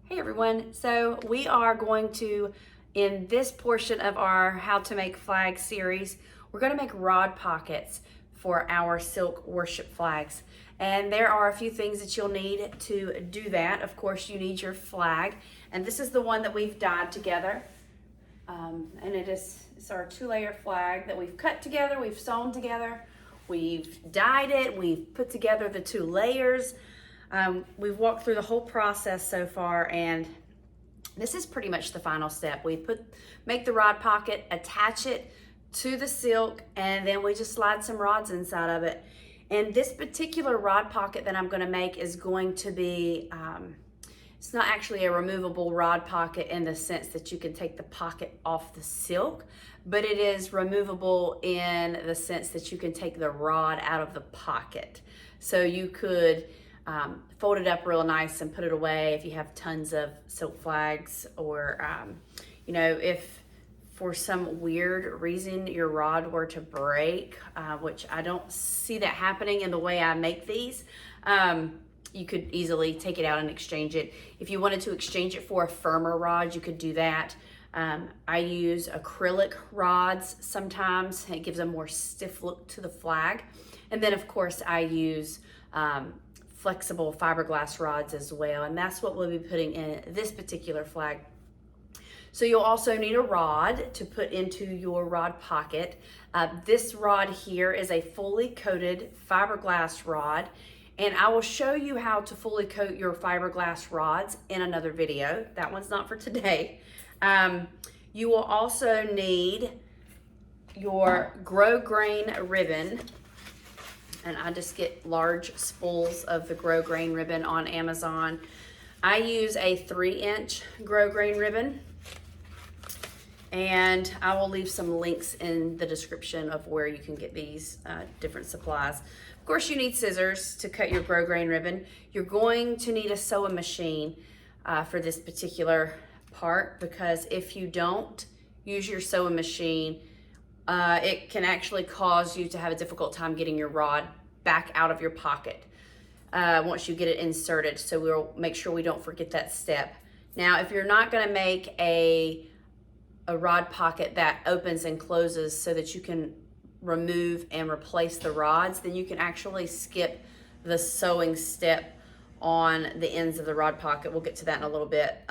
Hey everyone, so we are going to, in this portion of our How to Make Flag series, we're going to make rod pockets for our silk worship flags. And there are a few things that you'll need to do that. Of course, you need your flag, and this is the one that we've dyed together. And it's our 2-layer flag that we've cut together, we've sewn together, we've dyed it, we've put together the 2 layers. We've walked through the whole process so far, and this is pretty much the final step. We make the rod pocket, attach it to the silk, and then we just slide some rods inside of it. And this particular rod pocket that I'm going to make is going to be, it's not actually a removable rod pocket in the sense that you can take the pocket off the silk, but it is removable in the sense that you can take the rod out of the pocket. So you could fold it up real nice and put it away if you have tons of silk flags, or you know, if for some weird reason your rod were to break, which I don't see that happening in the way I make these, you could easily take it out and exchange it. If you wanted to exchange it for a firmer rod, you could do that. I use acrylic rods sometimes. It gives a more stiff look to the flag. And then of course I use flexible fiberglass rods as well, and that's what we'll be putting in this particular flag. So you'll also need a rod to put into your rod pocket. This rod here is a fully coated fiberglass rod, and I will show you how to fully coat your fiberglass rods in another video. That one's not for today. You will also need your grosgrain ribbon, and I just get large spools of the grosgrain ribbon on Amazon. I use a 3-inch grosgrain ribbon, and I will leave some links in the description of where you can get these different supplies. Of course, you need scissors to cut your grosgrain ribbon. You're going to need a sewing machine for this particular part, because if you don't use your sewing machine, it can actually cause you to have a difficult time getting your rod back out of your pocket once you get it inserted. So we'll make sure we don't forget that step. Now, if you're not going to make a rod pocket that opens and closes so that you can remove and replace the rods, then you can actually skip the sewing step on the ends of the rod pocket. We'll get to that in a little bit.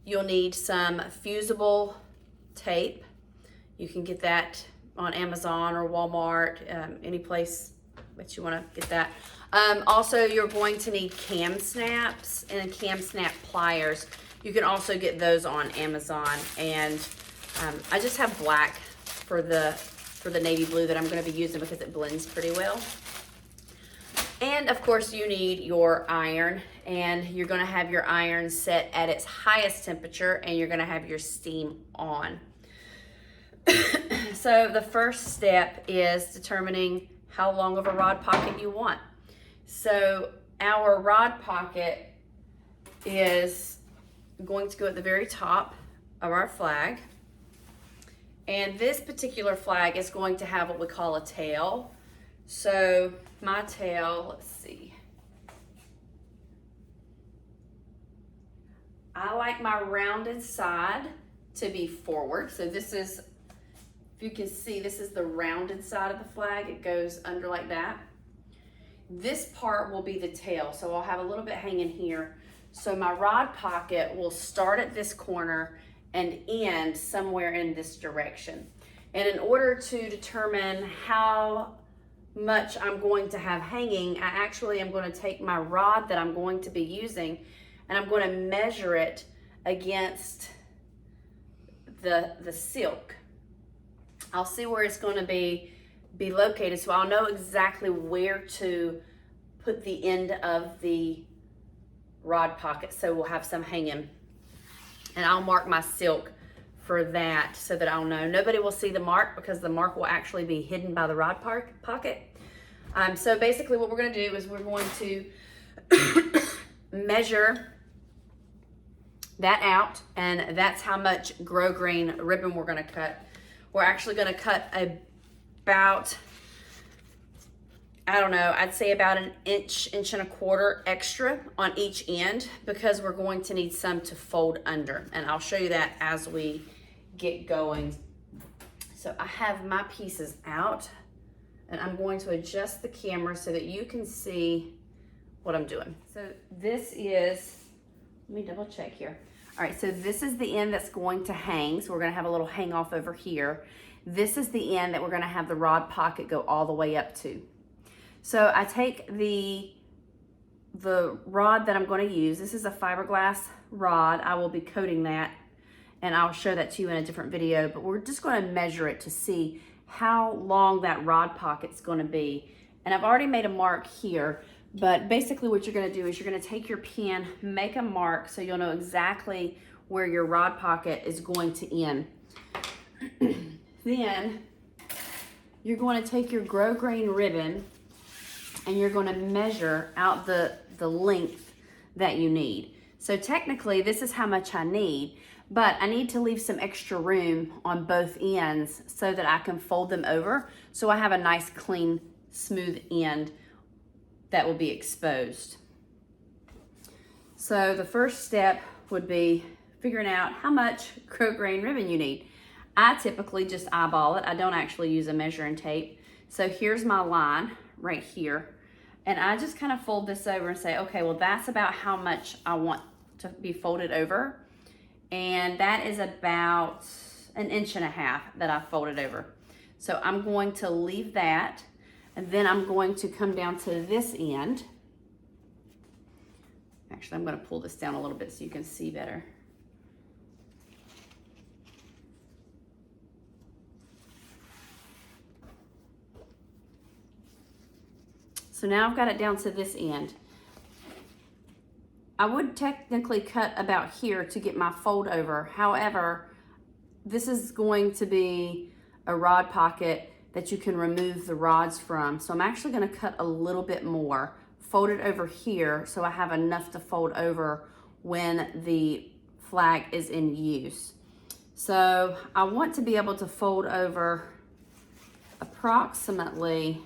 You'll need some fusible tape. You can get that on Amazon or Walmart, any place that you want to get that. Also, you're going to need cam snaps and cam snap pliers. You can also get those on Amazon. And I just have black for the navy blue that I'm going to be using because it blends pretty well. And of course, you need your iron, and you're going to have your iron set at its highest temperature, and you're going to have your steam on. So the first step is determining how long of a rod pocket you want. So our rod pocket is going to go at the very top of our flag. And this particular flag is going to have what we call a tail. So my tail, let's see. I like my rounded side to be forward. So this is, if you can see, this is the rounded side of the flag. It goes under like that. This part will be the tail. So I'll have a little bit hanging here. So my rod pocket will start at this corner and end somewhere in this direction. And in order to determine how much I'm going to have hanging, I actually am going to take my rod that I'm going to be using, and I'm going to measure it against the silk. I'll see where it's going to be located, so I'll know exactly where to put the end of the rod pocket, so we'll have some hanging. And I'll mark my silk for that so that I'll know. Nobody will see the mark because the mark will actually be hidden by the rod pocket. So basically what we're going to do is we're going to measure that out, and that's how much grosgrain ribbon we're going to cut. We're actually going to cut about I don't know, I'd say about an inch, inch and a quarter extra on each end, because we're going to need some to fold under. And I'll show you that as we get going. So I have my pieces out, and I'm going to adjust the camera so that you can see what I'm doing. So this is, let me double check here. All right, so this is the end that's going to hang. So we're gonna have a little hang off over here. This is the end that we're gonna have the rod pocket go all the way up to. So I take the rod that I'm going to use. This is a fiberglass rod. I will be coating that, and I'll show that to you in a different video, but we're just going to measure it to see how long that rod pocket's going to be. And I've already made a mark here, but basically what you're going to do is you're going to take your pen, make a mark so you'll know exactly where your rod pocket is going to end. Then you're going to take your grosgrain ribbon and you're going to measure out the length that you need. So technically this is how much I need, but I need to leave some extra room on both ends so that I can fold them over, so I have a nice clean smooth end that will be exposed. So the first step would be figuring out how much grosgrain ribbon you need. I typically just eyeball it. I don't actually use a measuring tape. So here's my line right here, and I just kind of fold this over and say, okay, well that's about how much I want to be folded over, and that is about 1.5 inches that I folded over. So I'm going to leave that, and then I'm going to come down to this end. Actually, I'm going to pull this down a little bit so you can see better. So now I've got it down to this end. I would technically cut about here to get my fold over. However, this is going to be a rod pocket that you can remove the rods from. So I'm actually going to cut a little bit more, fold it over here so I have enough to fold over when the flag is in use. So I want to be able to fold over approximately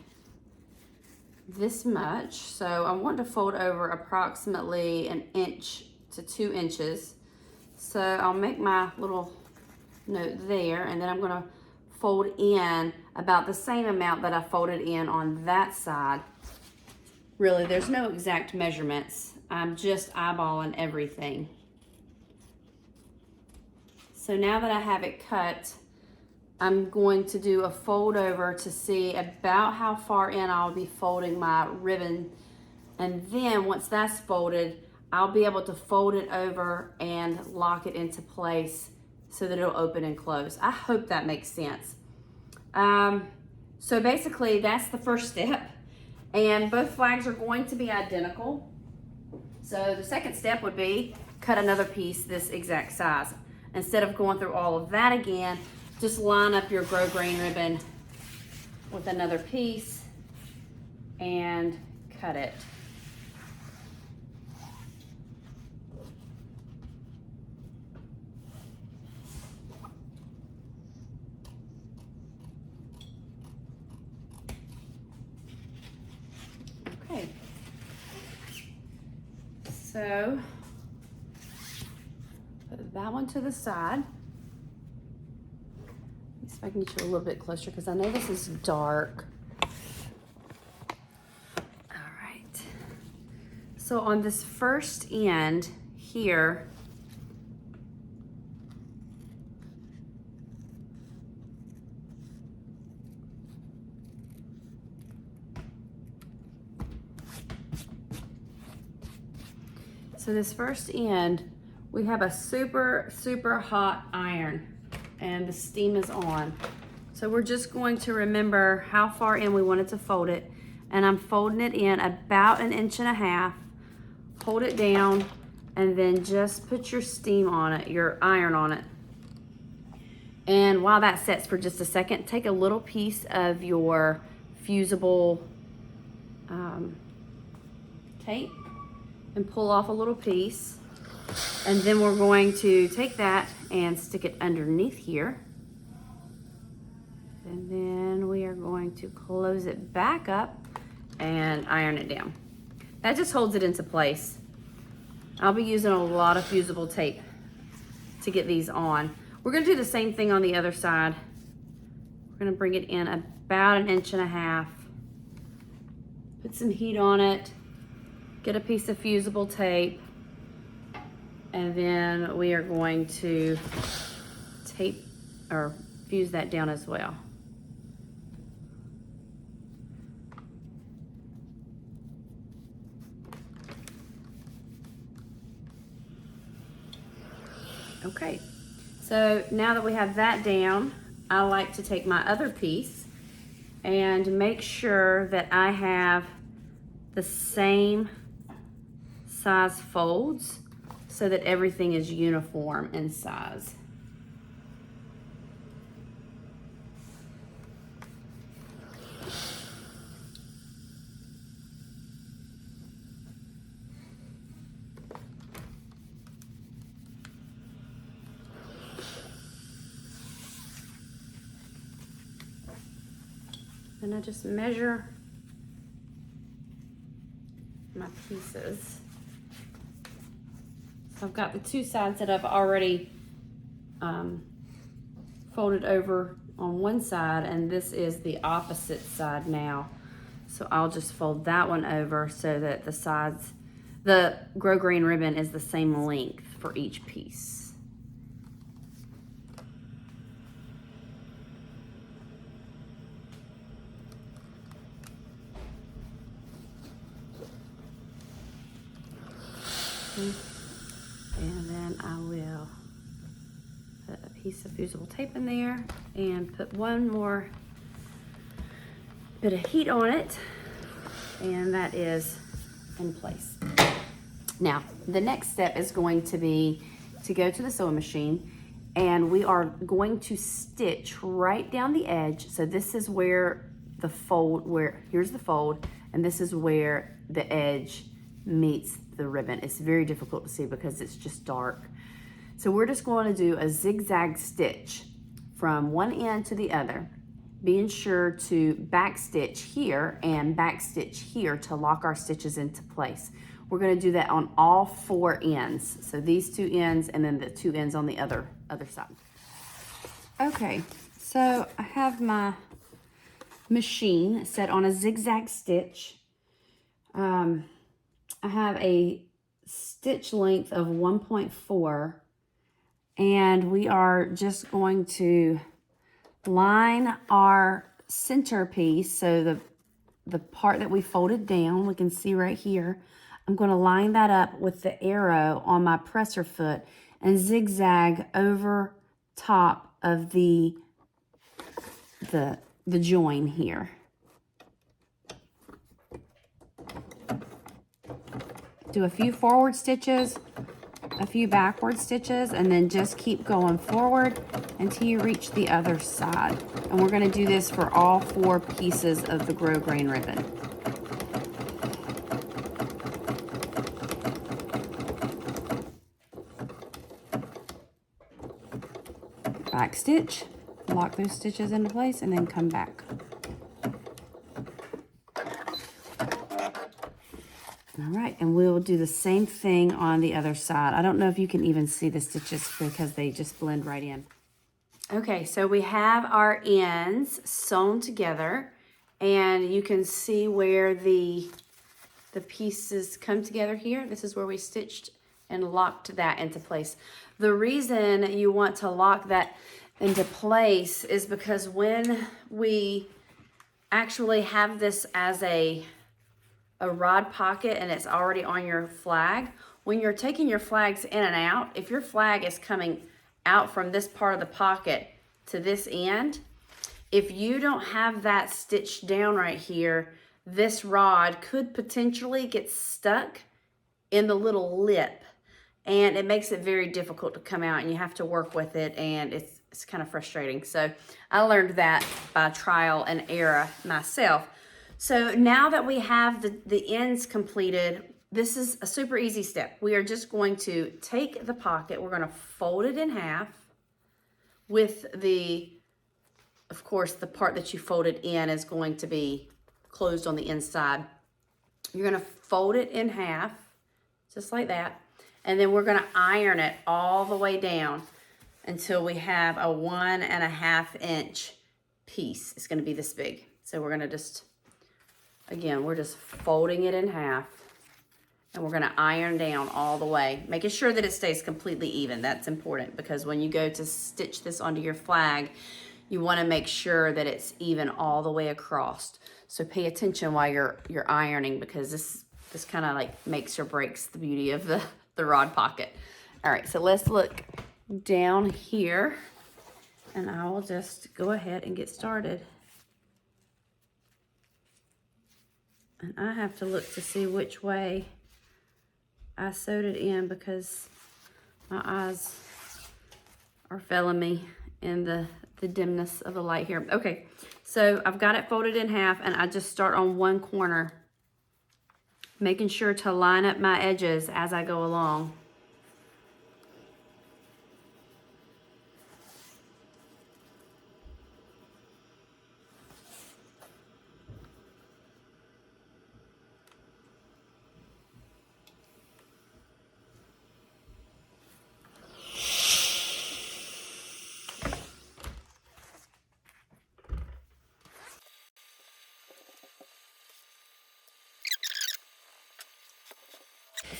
this much. So I want to fold over approximately 1 inch to 2 inches. So I'll make my little note there, and then I'm going to fold in about the same amount that I folded in on that side. Really, there's no exact measurements. I'm just eyeballing everything. So now that I have it cut, I'm going to do a fold over to see about how far in I'll be folding my ribbon. And then once that's folded, I'll be able to fold it over and lock it into place so that it'll open and close. I hope that makes sense. So basically that's the first step, and both flags are going to be identical. So the second step would be cut another piece this exact size. Instead of going through all of that again, just line up your grosgrain ribbon with another piece and cut it. Okay. So put that one to the side. See if I can get you a little bit closer because I know this is dark. All right. So on this first end here, so this first end, we have a super, super hot iron, and the steam is on. So we're just going to remember how far in we wanted to fold it, and I'm folding it in about 1.5 inches. Hold it down, and then just put your steam on it, your iron on it. And while that sets for just a second, take a little piece of your fusible tape and pull off a little piece. And then we're going to take that and stick it underneath here. And then we are going to close it back up and iron it down. That just holds it into place. I'll be using a lot of fusible tape to get these on. We're gonna do the same thing on the other side. We're gonna bring it in about 1.5 inches. Put some heat on it, get a piece of fusible tape, and then we are going to tape or fuse that down as well. Okay, so now that we have that down, I like to take my other piece and make sure that I have the same size folds so that everything is uniform in size. Then I just measure my pieces. So I've got the two sides that I've already folded over on one side, and this is the opposite side now. So I'll just fold that one over so that the sides, the grosgrain ribbon is the same length for each piece. And then I will put a piece of fusible tape in there and put one more bit of heat on it, and that is in place. Now, the next step is going to be to go to the sewing machine, and we are going to stitch right down the edge. So this is where the fold, here's the fold, and this is where the edge meets the ribbon. It's very difficult to see because it's just dark. So we're just going to do a zigzag stitch from one end to the other, being sure to back stitch here and back stitch here to lock our stitches into place. We're going to do that on all 4 ends. So these 2 ends and then the 2 ends on the other side. Okay, so I have my machine set on a zigzag stitch. I have a stitch length of 1.4, and we are just going to line our center piece. So the part that we folded down, we can see right here. I'm going to line that up with the arrow on my presser foot and zigzag over top of the join here. Do a few forward stitches, a few backward stitches, and then just keep going forward until you reach the other side. And we're going to do this for all 4 pieces of the grosgrain ribbon. Back stitch, lock those stitches into place, and then come back. All right, and we'll do the same thing on the other side. I don't know if you can even see the stitches because they just blend right in. Okay, so we have our ends sewn together, and you can see where the pieces come together here. This is where we stitched and locked that into place. The reason you want to lock that into place is because when we actually have this as a rod pocket and it's already on your flag, when you're taking your flags in and out, if your flag is coming out from this part of the pocket to this end, if you don't have that stitched down right here, this rod could potentially get stuck in the little lip, and it makes it very difficult to come out, and you have to work with it, and it's kind of frustrating. So I learned that by trial and error myself. So now that we have the ends completed, this is a super easy step. We are just going to take the pocket, we're going to fold it in half with of course, the part that you folded in is going to be closed on the inside. You're gonna fold it in half, just like that. And then we're gonna iron it all the way down until we have a 1.5 inch piece. It's gonna be this big. So we're gonna just, again, we're just folding it in half and we're gonna iron down all the way, making sure that it stays completely even. That's important because when you go to stitch this onto your flag, you wanna make sure that it's even all the way across. So pay attention while you're ironing because this kind of like makes or breaks the beauty of the rod pocket. All right, so let's look down here and I will just go ahead and get started. And I have to look to see which way I sewed it in because my eyes are failing me in the dimness of the light here. Okay, so I've got it folded in half and I just start on one corner, making sure to line up my edges as I go along.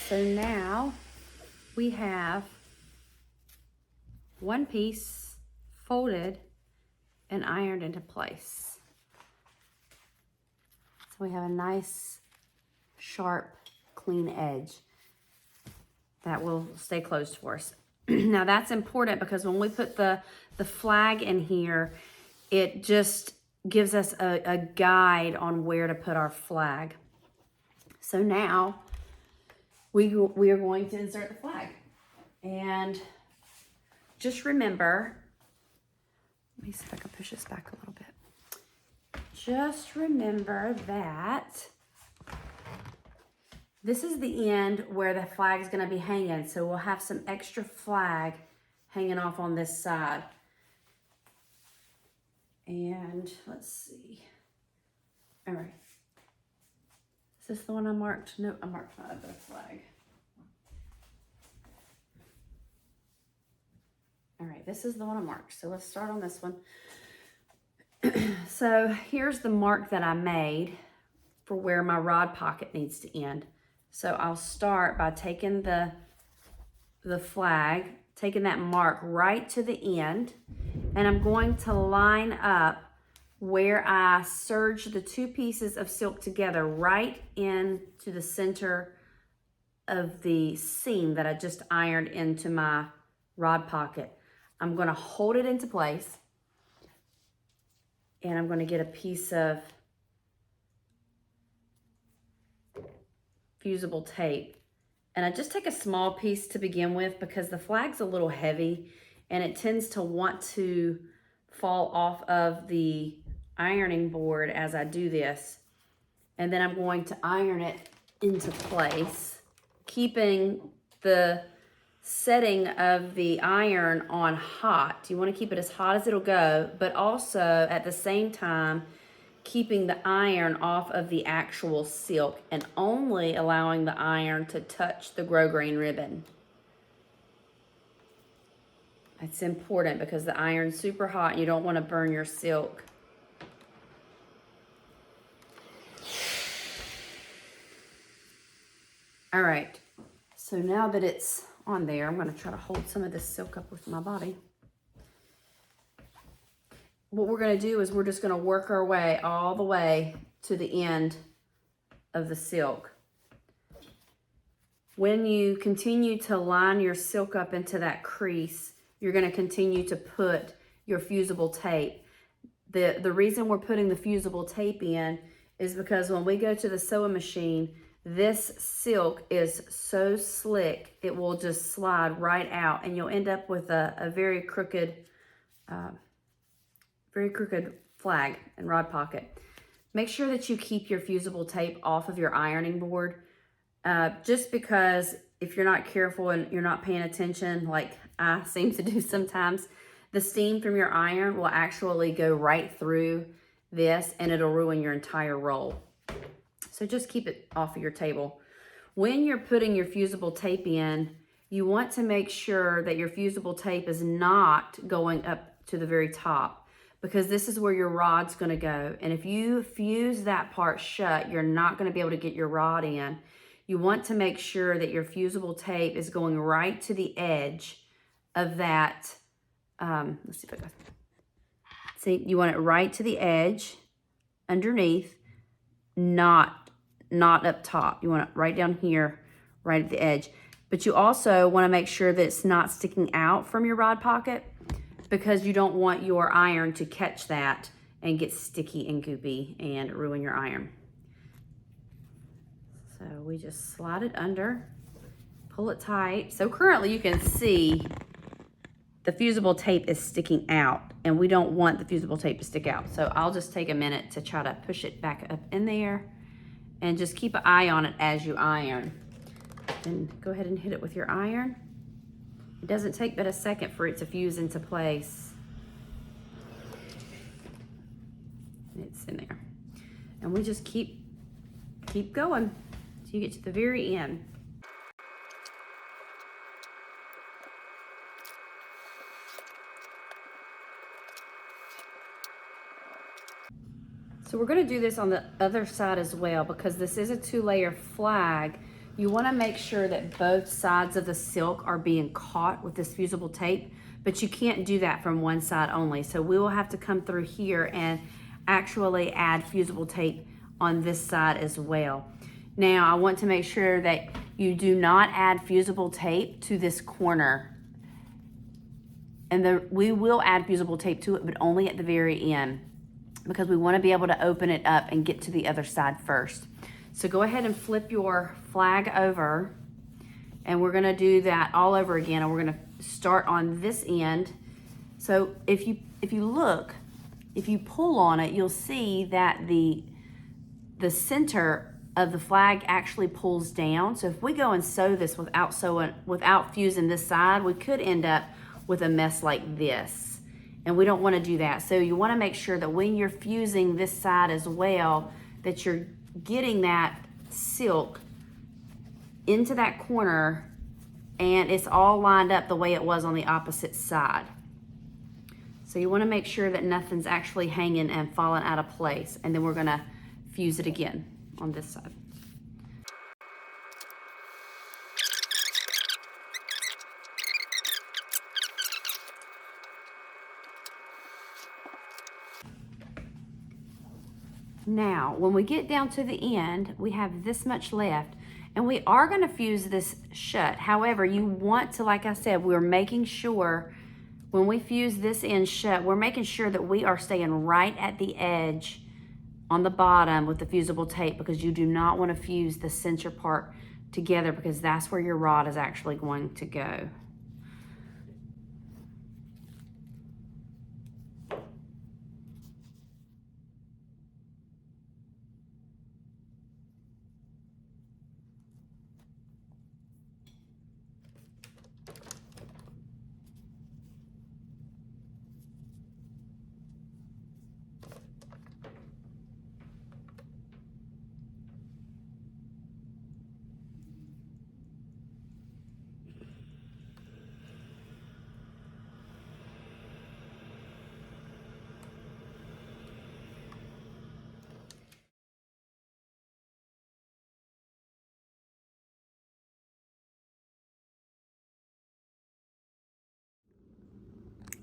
So now we have one piece folded and ironed into place. So we have a nice, sharp, clean edge that will stay closed for us. Now that's important because when we put the flag in here, it just gives us a guide on where to put our flag. So now we are going to insert the flag. And just remember, let me see if I can push this back a little bit. Just remember that this is the end where the flag is going to be hanging. So we'll have some extra flag hanging off on this side. And let's see. All right. Is this the one I marked? No, I marked my other flag. All right, this is the one I marked. So let's start on this one. So here's the mark that I made for where my rod pocket needs to end. So I'll start by taking the flag, taking that mark right to the end, and I'm going to line up where I serge the two pieces of silk together right into the center of the seam that I just ironed into my rod pocket. I'm going to hold it into place and I'm going to get a piece of fusible tape. And I just take a small piece to begin with because the flag's a little heavy and it tends to want to fall off of the ironing board as I do this. And then I'm going to iron it into place, keeping the setting of the iron on hot. You want to keep it as hot as it'll go, but also at the same time keeping the iron off of the actual silk and only allowing the iron to touch the grosgrain ribbon. It's important because the iron's super hot and you don't want to burn your silk. All right, so now that it's on there, I'm going to try to hold some of this silk up with my body. What we're going to do is we're just going to work our way all the way to the end of the silk. When you continue to line your silk up into that crease, you're going to continue to put your fusible tape. The reason we're putting the fusible tape in is because when we go to the sewing machine, this silk is so slick, it will just slide right out and you'll end up with a very crooked flag and rod pocket. Make sure that you keep your fusible tape off of your ironing board, just because if you're not careful and you're not paying attention, like I seem to do sometimes, the steam from your iron will actually go right through this and it'll ruin your entire roll. So just keep it off of your table. When you're putting your fusible tape in, you want to make sure that your fusible tape is not going up to the very top, because this is where your rod's going to go. And if you fuse that part shut, you're not going to be able to get your rod in. You want to make sure that your fusible tape is going right to the edge of that. Let's see if I got. See, you want it right to the edge, underneath, not up top. You want it right down here, right at the edge. But you also want to make sure that it's not sticking out from your rod pocket, because you don't want your iron to catch that and get sticky and goopy and ruin your iron. So we just slide it under, pull it tight. So currently you can see the fusible tape is sticking out, and we don't want the fusible tape to stick out. So I'll just take a minute to try to push it back up in there, and just keep an eye on it as you iron. And go ahead and hit it with your iron. It doesn't take but a second for it to fuse into place. It's in there. And we just keep going till you get to the very end. So we're going to do this on the other side as well, because this is a 2-layer flag. You want to make sure that both sides of the silk are being caught with this fusible tape, but you can't do that from one side only. So we will have to come through here and actually add fusible tape on this side as well. Now I want to make sure that you do not add fusible tape to this corner. And we will add fusible tape to it, but only at the very end, because we want to be able to open it up and get to the other side first. So go ahead and flip your flag over, and we're going to do that all over again, and we're going to start on this end. So if you look, if you pull on it, you'll see that the center of the flag actually pulls down. So if we go and sew this without fusing this side, we could end up with a mess like this. And we don't want to do that. So you want to make sure that when you're fusing this side as well, that you're getting that silk into that corner and it's all lined up the way it was on the opposite side. So you want to make sure that nothing's actually hanging and falling out of place. And then we're going to fuse it again on this side. Now, when we get down to the end, we have this much left, and we are going to fuse this shut. However, you want to, like I said, we're making sure when we fuse this end shut, we're making sure that we are staying right at the edge on the bottom with the fusible tape, because you do not want to fuse the center part together, because that's where your rod is actually going to go.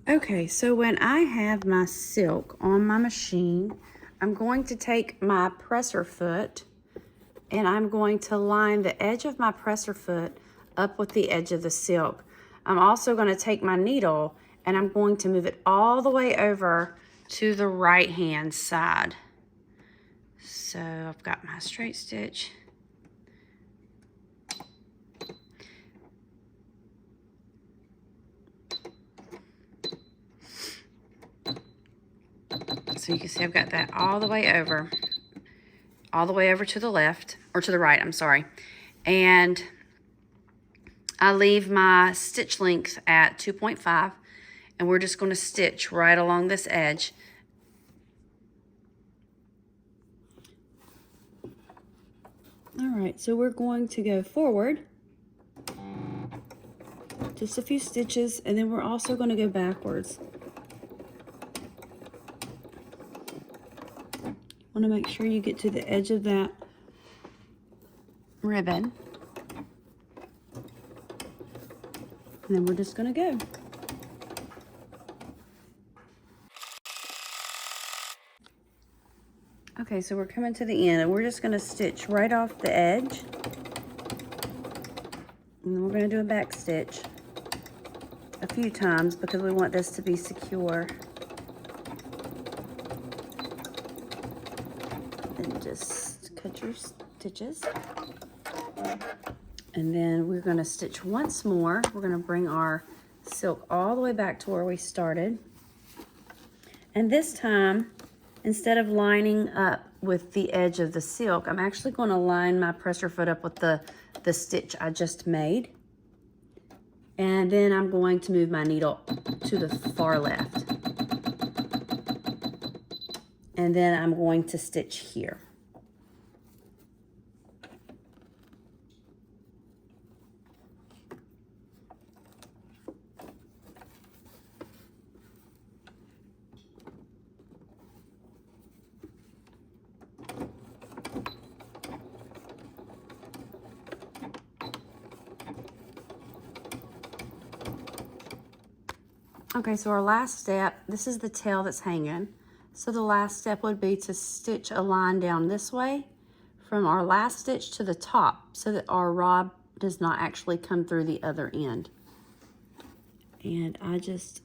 Okay, so when I have my silk on my machine, I'm going to take my presser foot and I'm going to line the edge of my presser foot up with the edge of the silk. I'm also going to take my needle and I'm going to move it all the way over to the right hand side. So I've got my straight stitch. So you can see I've got that all the way over to the left, or to the right, I'm sorry. And I leave my stitch length at 2.5, and we're just going to stitch right along this edge. All right, so we're going to go forward just a few stitches, and then we're also going to go backwards. Want to make sure you get to the edge of that ribbon. And then we're just going to go. Okay, so we're coming to the end, and we're just going to stitch right off the edge. And then we're going to do a back stitch a few times because we want this to be secure. And just cut your stitches. And then we're going to stitch once more. We're going to bring our silk all the way back to where we started. And this time, instead of lining up with the edge of the silk, I'm actually going to line my presser foot up with the stitch I just made. And then I'm going to move my needle to the far left. And then I'm going to stitch here. Okay, so our last step, this is the tail that's hanging. So the last step would be to stitch a line down this way from our last stitch to the top so that our rod does not actually come through the other end. And I just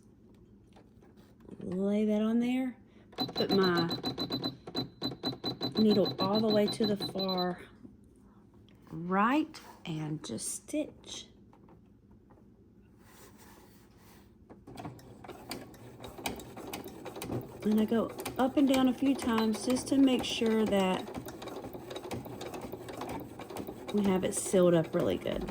lay that on there, put my needle all the way to the far right, and just stitch. And I go up and down a few times just to make sure that we have it sealed up really good.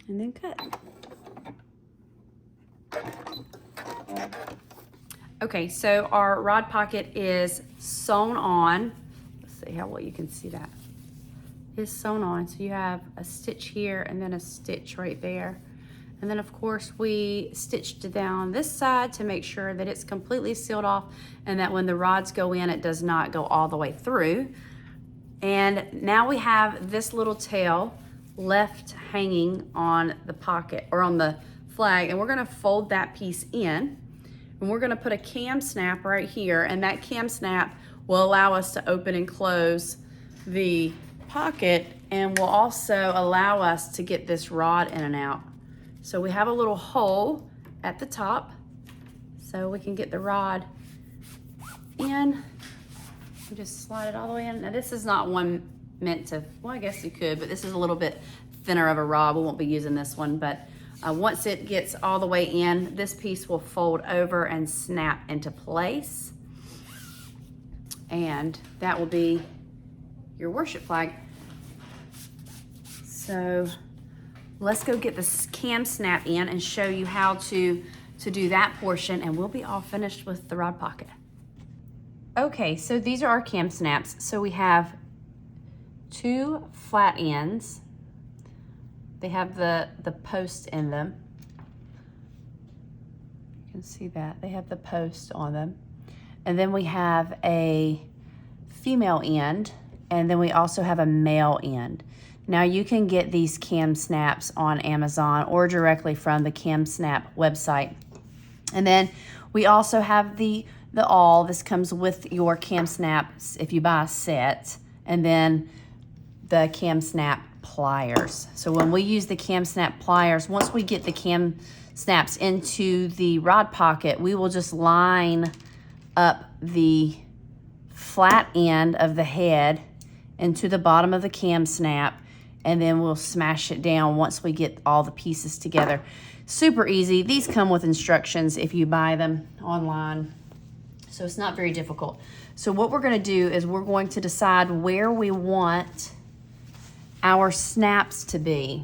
And then cut. Okay, so our rod pocket is sewn on. Let's see how well you can see that. Is sewn on, so you have a stitch here and then a stitch right there. And then of course we stitched down this side to make sure that it's completely sealed off and that when the rods go in, it does not go all the way through. And now we have this little tail left hanging on the pocket or on the flag, and we're gonna fold that piece in, and we're gonna put a cam snap right here, and that cam snap will allow us to open and close the pocket and will also allow us to get this rod in and out. So we have a little hole at the top so we can get the rod in. We just slide it all the way in. Now this is not one meant to, well, I guess you could, but this is a little bit thinner of a rod. We won't be using this one, but once it gets all the way in, this piece will fold over and snap into place. And that will be your worship flag. So let's go get this cam snap in and show you how to do that portion, and we'll be all finished with the rod pocket. Okay, so these are our cam snaps. So we have two flat ends. They have the post in them. You can see that. They have the post on them. And then we have a female end, and then we also have a male end. Now you can get these cam snaps on Amazon or directly from the Cam Snap website. And then we also have the awl. This comes with your cam snaps if you buy a set, and then the cam snap pliers. So when we use the cam snap pliers, once we get the cam snaps into the rod pocket, we will just line up the flat end of the head into the bottom of the cam snap, and then we'll smash it down once we get all the pieces together. Super easy. These come with instructions if you buy them online, so it's not very difficult. So what we're going to do is we're going to decide where we want our snaps to be.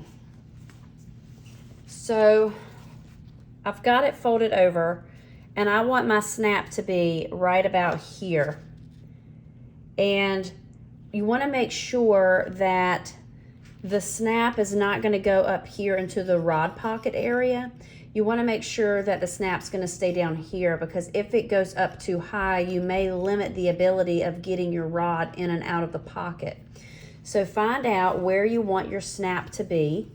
So I've got it folded over, and I want my snap to be right about here. And you want to make sure that the snap is not going to go up here into the rod pocket area. You want to make sure that the snap's going to stay down here, because if it goes up too high, you may limit the ability of getting your rod in and out of the pocket. So find out where you want your snap to be,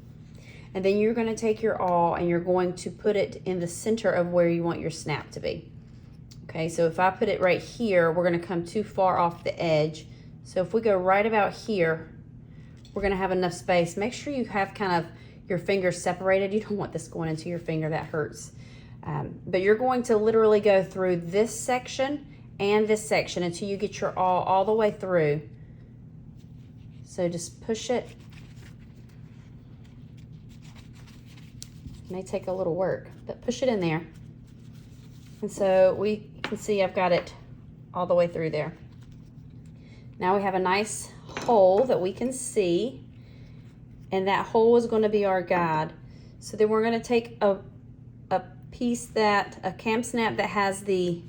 and then you're going to take your awl and you're going to put it in the center of where you want your snap to be. Okay, so if I put it right here, we're going to come too far off the edge. So if we go right about here, we're going to have enough space. Make sure you have kind of your fingers separated. You don't want this going into your finger, that hurts. But you're going to literally go through this section and this section until you get your awl all the way through. So just push it. It may take a little work, but push it in there. And so we can see I've got it all the way through there. Now we have a nice hole that we can see, and that hole is going to be our guide. So then we're going to take a piece a cam snap that has the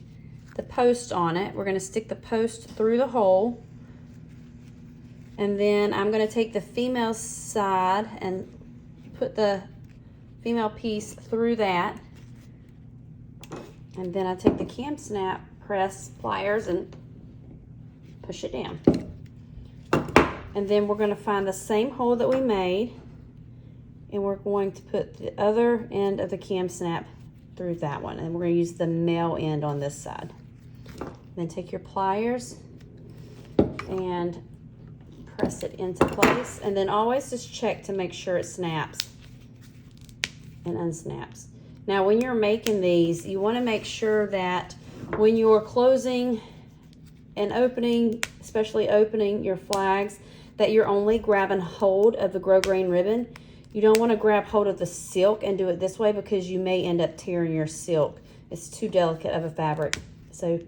post on it. We're going to stick the post through the hole, and then I'm going to take the female side and put the female piece through that, and then I take the cam snap press pliers and push it down. And then we're going to find the same hole that we made, and we're going to put the other end of the cam snap through that one, and we're going to use the male end on this side. Then take your pliers and press it into place, and then always just check to make sure it snaps and unsnaps. Now when you're making these, you want to make sure that when you're closing and opening, especially opening your flags, that you're only grabbing hold of the grosgrain ribbon. You don't want to grab hold of the silk and do it this way, because you may end up tearing your silk. It's too delicate of a fabric. So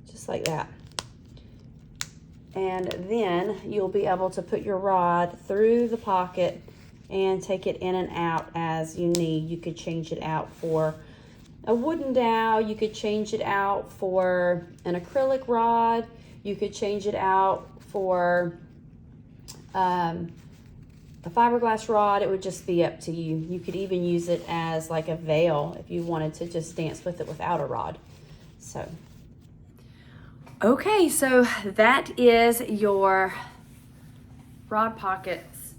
just like that. And then you'll be able to put your rod through the pocket and take it in and out as you need. You could change it out for a wooden dowel. You could change it out for an acrylic rod. You could change it out for a fiberglass rod. It would just be up to you. You could even use it as like a veil if you wanted to just dance with it without a rod. So, okay, so that is your rod pockets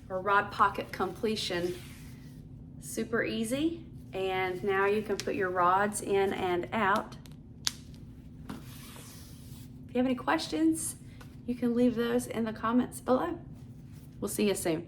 or rod pocket completion. Super easy. And now you can put your rods in and out. If you have any questions, you can leave those in the comments below. We'll see you soon.